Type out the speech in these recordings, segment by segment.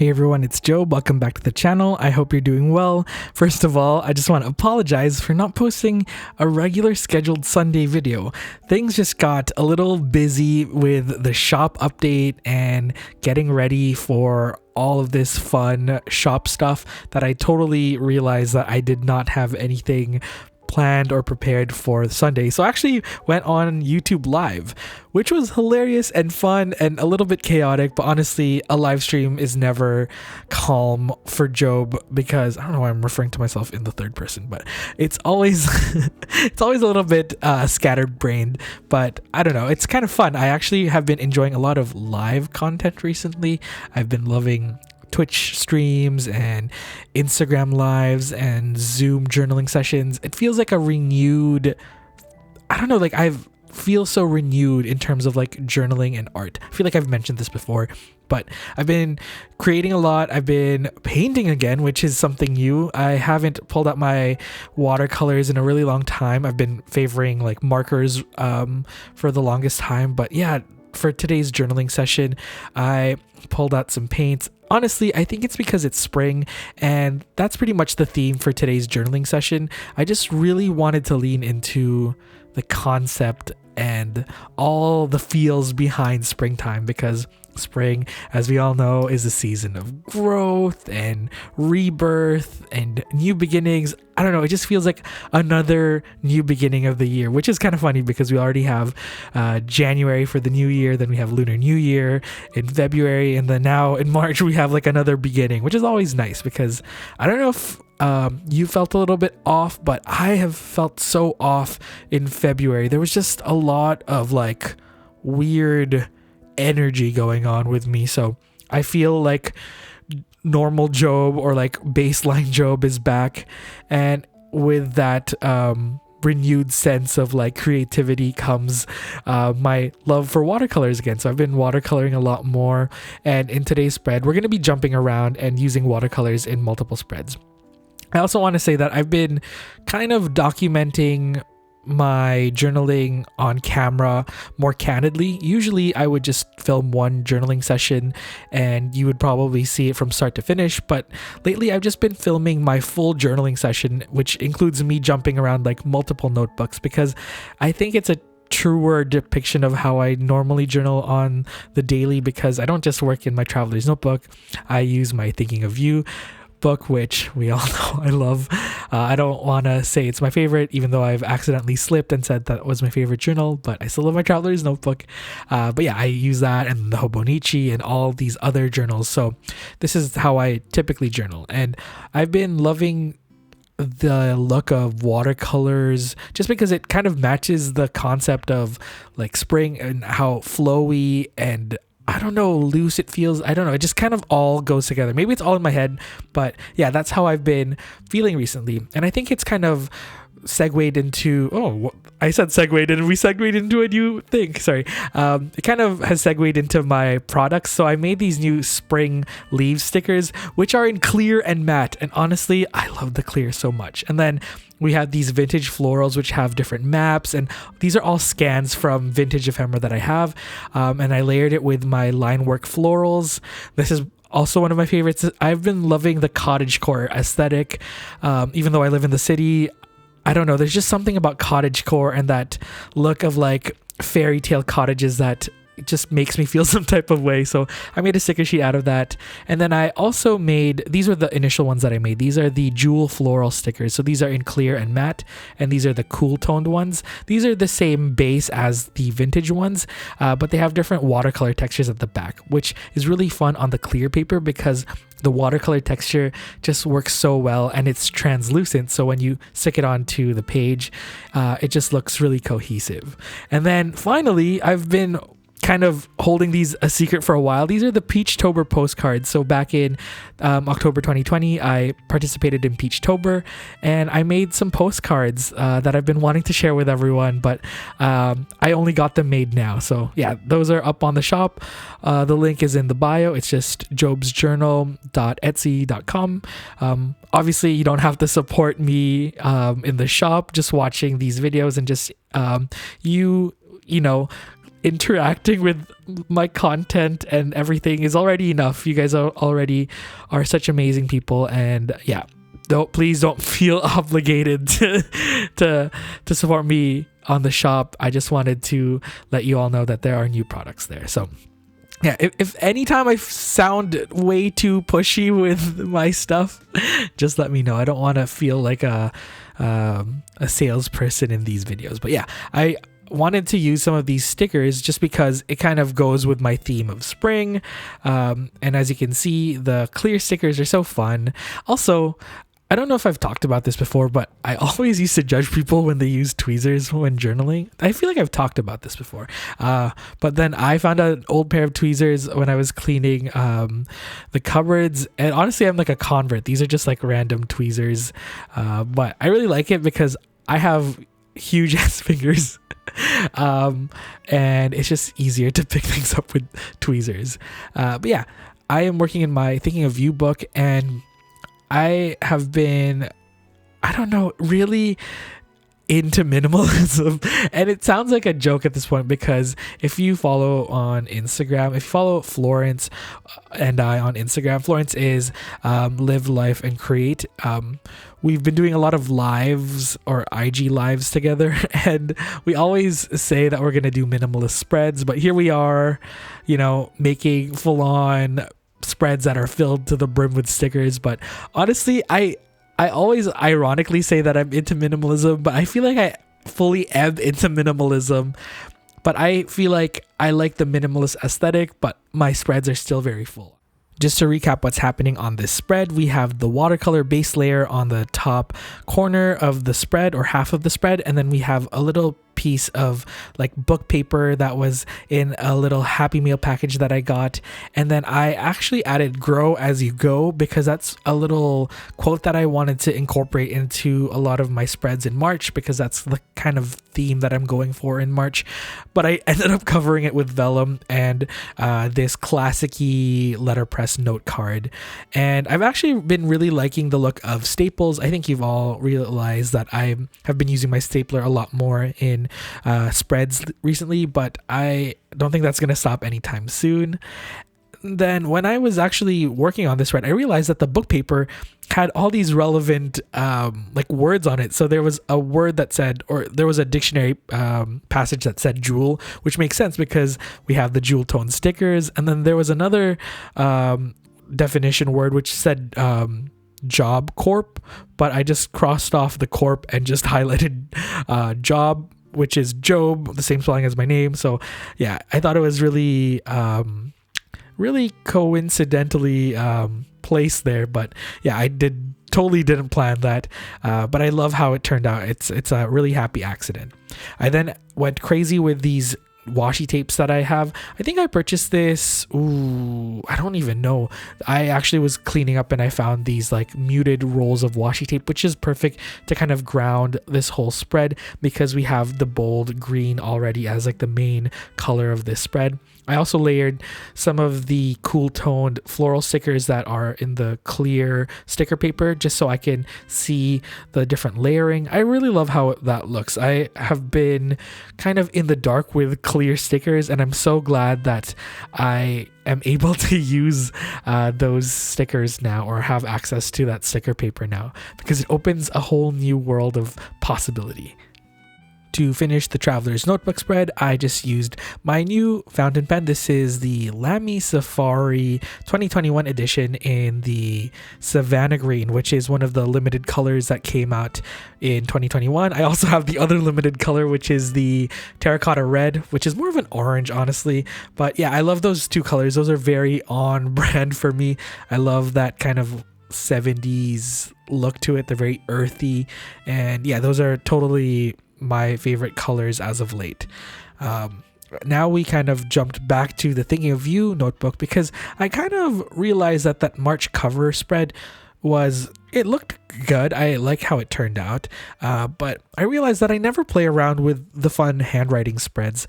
Hey everyone, it's Joe. Welcome back to the channel. I hope you're doing well. First of all, I just want to apologize for not posting a regular scheduled Sunday video. Things just got a little busy with the shop update and getting ready for all of this fun shop stuff that I totally realized that I did not have anything planned or prepared for Sunday. So I actually went on YouTube Live, which was hilarious and fun and a little bit chaotic, but honestly, a live stream is never calm for Job because I don't know why I'm referring to myself in the third person, but it's always it's always a little bit scattered brained, but I don't know, it's kind of fun. I actually have been enjoying a lot of live content recently. I've been loving Twitch streams and Instagram lives and Zoom journaling sessions. It feels like a renewed, I don't know, like I feel so renewed in terms of like journaling and art. I feel like I've mentioned this before, but I've been creating a lot. I've been painting again, which is something new. I haven't pulled out my watercolors in a really long time. I've been favoring like markers for the longest time, but yeah, for today's journaling session, I pulled out some paints. Honestly, I think it's because it's spring, and that's pretty much the theme for today's journaling session. I just really wanted to lean into the concept and all the feels behind springtime, because spring, as we all know, is a season of growth and rebirth and new beginnings. I don't know, it just feels like another new beginning of the year, which is kind of funny because we already have January for the new year, then we have Lunar New Year in February, and then now in March we have like another beginning, which is always nice because I don't know if you felt a little bit off, but I have felt so off in February. There was just a lot of like weird energy going on with me, so I feel like normal Job or like baseline Job is back, and with that renewed sense of like creativity comes my love for watercolors again. So I've been watercoloring a lot more, and in today's spread we're going to be jumping around and using watercolors in multiple spreads. I also want to say that I've been kind of documenting my journaling on camera more candidly. Usually I would just film one journaling session and you would probably see it from start to finish, but lately I've just been filming my full journaling session, which includes me jumping around like multiple notebooks, because I think it's a truer depiction of how I normally journal on the daily, because I don't just work in my traveler's notebook. I use my Thinking of You book, which we all know I love. I don't want to say it's my favorite, even though I've accidentally slipped and said that was my favorite journal, but I still love my traveler's notebook. But yeah, I use that and the Hobonichi and all these other journals. So this is how I typically journal, and I've been loving the look of watercolors just because it kind of matches the concept of like spring and how flowy and I don't know, loose it feels. I don't know. It just kind of all goes together. Maybe it's all in my head, but yeah, that's how I've been feeling recently. And I think it's kind of segued into, I said segued and we segued into a new thing. Sorry. It kind of has segued into my products. So I made these new spring leaf stickers, which are in clear and matte. And honestly, I love the clear so much. And then we have these vintage florals, which have different maps, and these are all scans from vintage ephemera that I have. And I layered it with my line work florals. This is also one of my favorites. I've been loving the cottagecore aesthetic. Even though I live in the city, I don't know, there's just something about cottagecore and that look of like fairy tale cottages that it just makes me feel some type of way. So I made a sticker sheet out of that. And then I also made, these were the initial ones that I made. These are the jewel floral stickers. So these are in clear and matte, and these are the cool toned ones. These are the same base as the vintage ones, but they have different watercolor textures at the back, which is really fun on the clear paper because the watercolor texture just works so well and it's translucent. So when you stick it onto the page, it just looks really cohesive. And then finally, I've been kind of holding these a secret for a while. These are the Peachtober postcards. So back in October 2020, I participated in Peachtober and I made some postcards that I've been wanting to share with everyone, but I only got them made now. So yeah, those are up on the shop. The link is in the bio. It's just jobsjournal.etsy.com. Obviously, you don't have to support me in the shop, just watching these videos and just you know, interacting with my content and everything is already enough. You guys already are such amazing people, and yeah, please don't feel obligated to support me on the shop. I just wanted to let you all know that there are new products there. So yeah, if anytime I sound way too pushy with my stuff, just let me know. I don't want to feel like a salesperson in these videos. But yeah, I wanted to use some of these stickers just because it kind of goes with my theme of spring. And as you can see, the clear stickers are so fun. Also, I don't know if I've talked about this before, but I always used to judge people when they use tweezers when journaling. I feel like I've talked about this before. But then I found an old pair of tweezers when I was cleaning the cupboards. And honestly, I'm like a convert. These are just like random tweezers. But I really like it because I have huge ass fingers. And it's just easier to pick things up with tweezers. But yeah, I am working in my Thinking of You book, and I have been, I don't know, really into minimalism. And it sounds like a joke at this point, because if you follow on Instagram, if you follow Florence and I on Instagram, Florence is Live Life and Create. We've been doing a lot of lives or IG lives together, and we always say that we're going to do minimalist spreads, but here we are, you know, making full on spreads that are filled to the brim with stickers. But honestly, I always ironically say that I'm into minimalism, but I feel like I fully am into minimalism. But I feel like I like the minimalist aesthetic, but my spreads are still very full. Just to recap what's happening on this spread, we have the watercolor base layer on the top corner of the spread, or half of the spread, and then we have a little piece of like book paper that was in a little Happy Meal package that I got. And then I actually added grow as you go, because that's a little quote that I wanted to incorporate into a lot of my spreads in March, because that's the kind of theme that I'm going for in March. But I ended up covering it with vellum and this classic-y letterpress note card. And I've actually been really liking the look of staples. I think you've all realized that I have been using my stapler a lot more in spreads recently, but I don't think that's going to stop anytime soon. Then when I was actually working on this spread, I realized that the book paper had all these relevant like words on it. So there was a word that said, or there was a dictionary passage that said jewel, which makes sense because we have the jewel tone stickers. And then there was another definition word which said job corp, but I just crossed off the corp and just highlighted job, which is Job, the same spelling as my name. So yeah, I thought it was really really coincidentally placed there. But yeah, I totally didn't plan that, but I love how it turned out. It's a really happy accident. I then went crazy with these washi tapes that I have. I think I purchased this, I don't even know. I actually was cleaning up and I found these like muted rolls of washi tape, which is perfect to kind of ground this whole spread, because we have the bold green already as like the main color of this spread. I also layered some of the cool toned floral stickers that are in the clear sticker paper, just so I can see the different layering. I really love how that looks. I have been kind of in the dark with clear stickers, and I'm so glad that I am able to use those stickers now, or have access to that sticker paper now, because it opens a whole new world of possibility. To finish the Traveler's Notebook spread, I just used my new fountain pen. This is the Lamy Safari 2021 edition in the Savannah Green, which is one of the limited colors that came out in 2021. I also have the other limited color, which is the Terracotta Red, which is more of an orange, honestly. But yeah, I love those two colors. Those are very on brand for me. I love that kind of 70s look to it. They're very earthy. And yeah, those are totally my favorite colors as of late. Now we kind of jumped back to the Thinking of You notebook, because I kind of realized that that March cover spread it looked good. I like how it turned out, but I realized that I never play around with the fun handwriting spreads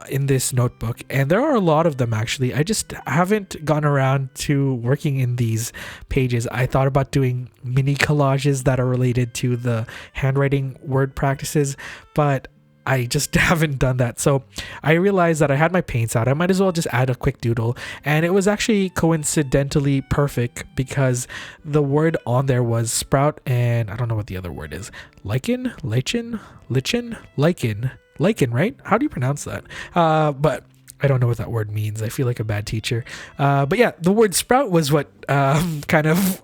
in this notebook, and there are a lot of them actually. I just haven't gone around to working in these pages. I thought about doing mini collages that are related to the handwriting word practices, but I just haven't done that. So I realized that I had my paints out. I might as well just add a quick doodle. And it was actually coincidentally perfect because the word on there was sprout, and I don't know what the other word is. Lichen, right? How do you pronounce that? But I don't know what that word means. I feel like a bad teacher. But yeah, the word sprout was what kind of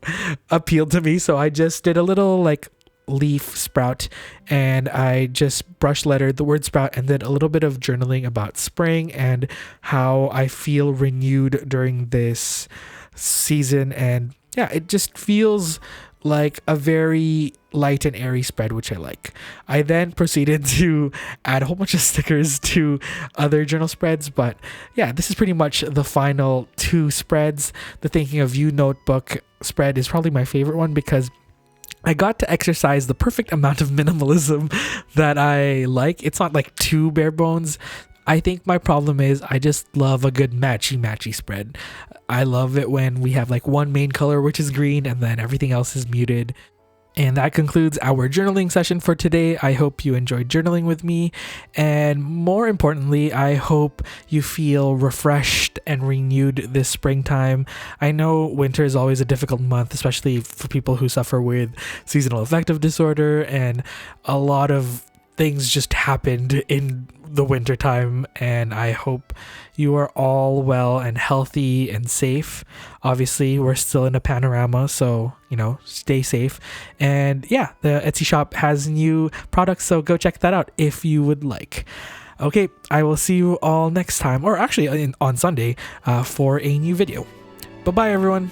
appealed to me. So I just did a little like leaf sprout, and I just brush lettered the word sprout and did a little bit of journaling about spring and how I feel renewed during this season. And yeah, it just feels like a very light and airy spread, which I like. I then proceeded to add a whole bunch of stickers to other journal spreads, but yeah, this is pretty much the final 2 spreads. The Thinking of You notebook spread is probably my favorite one because I got to exercise the perfect amount of minimalism that I like. It's not like too bare bones. I think my problem is I just love a good matchy spread. I love it when we have like one main color, which is green, and then everything else is muted. And that concludes our journaling session for today. I hope you enjoyed journaling with me. And more importantly, I hope you feel refreshed and renewed this springtime. I know winter is always a difficult month, especially for people who suffer with seasonal affective disorder, and a lot of things just happened in the winter time, and I hope you are all well and healthy and safe. Obviously, we're still in a panorama, so stay safe. And yeah, the Etsy shop has new products, so go check that out if you would like. Okay, I will see you all next time, or actually on Sunday, for a new video. Bye bye everyone.